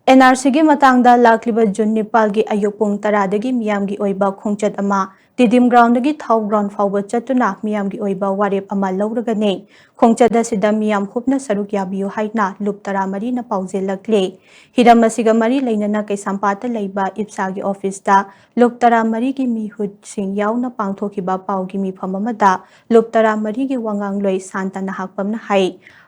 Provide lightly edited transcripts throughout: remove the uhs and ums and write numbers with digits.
NRC gi matangda lakliba June Nipal gi ayuk pung taradagi Meeyam gi oiba Khongchat ama Tidim ground gi thau ground fawba chatuna Meeyam gi oiba warep ama lawraga ne Khongchat asida Meeyam hupna saruk yabiyu haina lup tara mari na pause lakle hiram asiga mari leinana kaisampata leiba ipsa gi office da lup tara mari gi mihut sing yauna pangthokiba pau gi mifam amada lup tara mari gi wangang loi santana hakpamna hai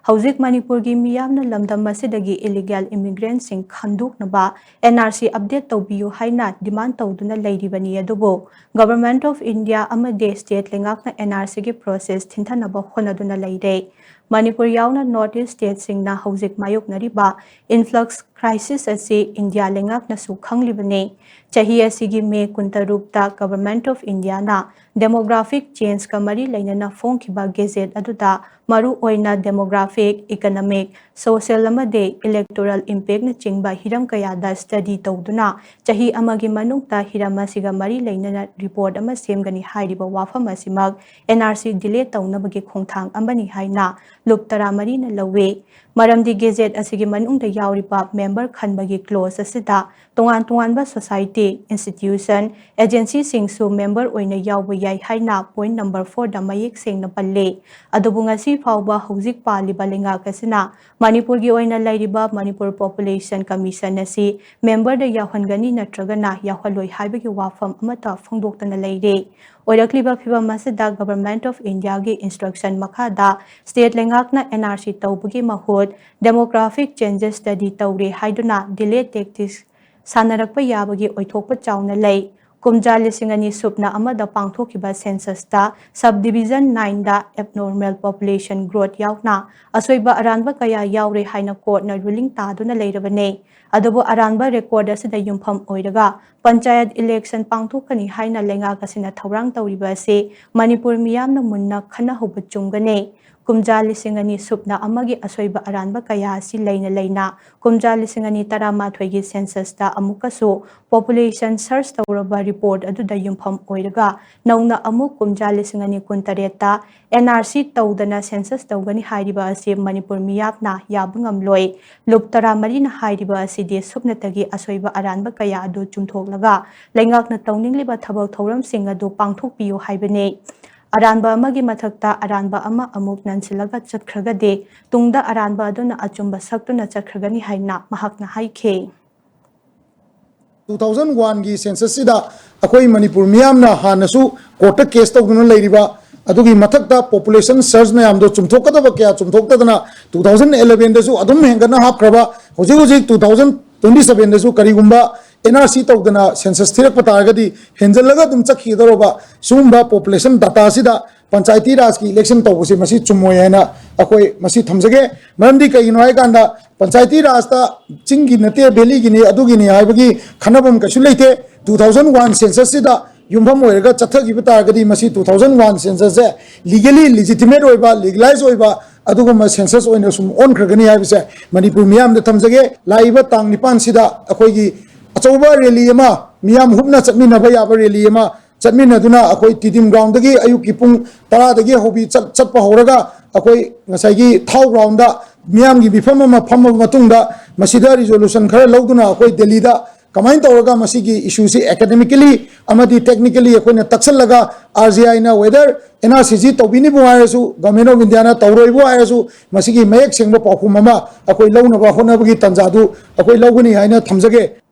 Hauzik Manipur gi Meeyamna lamdam asidagi illegal immigrants sing khanduknaba NRC update tawbiyu haina demand tawduna leiribani adubo Government of India amade state lengakna NRC gi process thintanaba honaduna leire Manipur yauna Northeast state singna hauzik mayok nariba influx crisis asi India lengakna su khanglibane chahi asigi May 16 ta Government of India na demographic change kamari leinana phongkiba gazette aduda maru oina demographic economic social amade electoral impact na chingba hiram kaya da study tawduna chahi amagi manungta hiram asiga mari leinana report ama semgani hairiba wafam asimak NRC delay tawnabagi khongthang amani haina luptara mari na lawe maramdi gazette asigi manungda yauriba member khanbagi clause asida tongan society institution agency singsu member oina yawba yai haina point number 4 da mayek sengna palle adubu ngasi fawba hauzik paliba lenga kasina Manipur gi oina lairiba Manipur Population Commission asi member da yawhangani natragana yawhaloi haibagi wafam amata phongdoktana leire oirakliba phibam asida Government of India gi instruction makhada state lengakna NRC tawbagi mahut demographic changes study tawre haiduna delay tactics sanarakpa yabagi oithokpa chauna lei kumja lisingani supna amada pangthokiba census ta subdivision 9 da abnormal population growth yauna asoiba aranba kaya yaure haina court na ruling ta duna leirabane adubu aranba record asida yumpham oiraga panchayat election pangthokani haina lenga kasina thawrang tawriba se Manipur Meeyamna munna khana hoba chungane kumja lisingani supna amagi asoiba aranba kaya si leina kumja lisingani tarama thwegi census ta amukaso population search tawraba report aduda yumpham oiraga nauna amuk kumja lisingani kuntareta NRC tawdana census tawgani hairiba asi Manipur Meeyamna yabungamloi luptara marina hairiba asi de supnatagi asoiba aranba kaya adu chumthoklaga lengakna tawningliba thabak thawram sing adu pangthokpiyu haibane Aranba amagi mathakta aranba ama amuk nansilaga chatkragade tungda aranba aduna achumba saktuna chatkragani haina mahakna haikhe 2001 gi census sida akoi Manipur Meeyamna hanasu court case tawduna leiriba adugi mathakta population surge mayam do chumthokadaba kya chumthoktadana 2011 dasu adum hengana hapkraba hojik 2027 dasu karigumba NRC tawdana census thirak patargadi henjalaga dum chakhi daroba sumba population data sida panchayati raj ki election tawbusi masi chummoy haina akoi masi thamjage maramdi kaino hai kanda panchayati raj ta chingi nate valley gi ni adugi ni haibagi khanabam kasu leite 2001 census sida yumpham oiraga chathagi patargadi masi 2001 census se legally legitimate oiba legalized oiba aduguma census oina sum on khragani haibise Manipur Meeyam da thamjage laiba tang nipan sida akoi gi achauba rally ama Meeyam hupna chatmina ba yaba rally ama chatmina duna akoi tidim ground dagi ayuki pung 10 dagi hobi chatpa horaga akoi ngasai gi thau ground da Meeyam gi bifam ama pham matungda masida resolution khara lauduna akoi Delhi da kamain tawraga masigi issue si academically amadi technically akoi na taksal laga RGI na whether NRCG tawbini bu haisu Government of India na tawroi bu haisu masigi mayek sengba pawphum ama akoi launa ba honabagi tanjadu akoi lawgani haina thamjage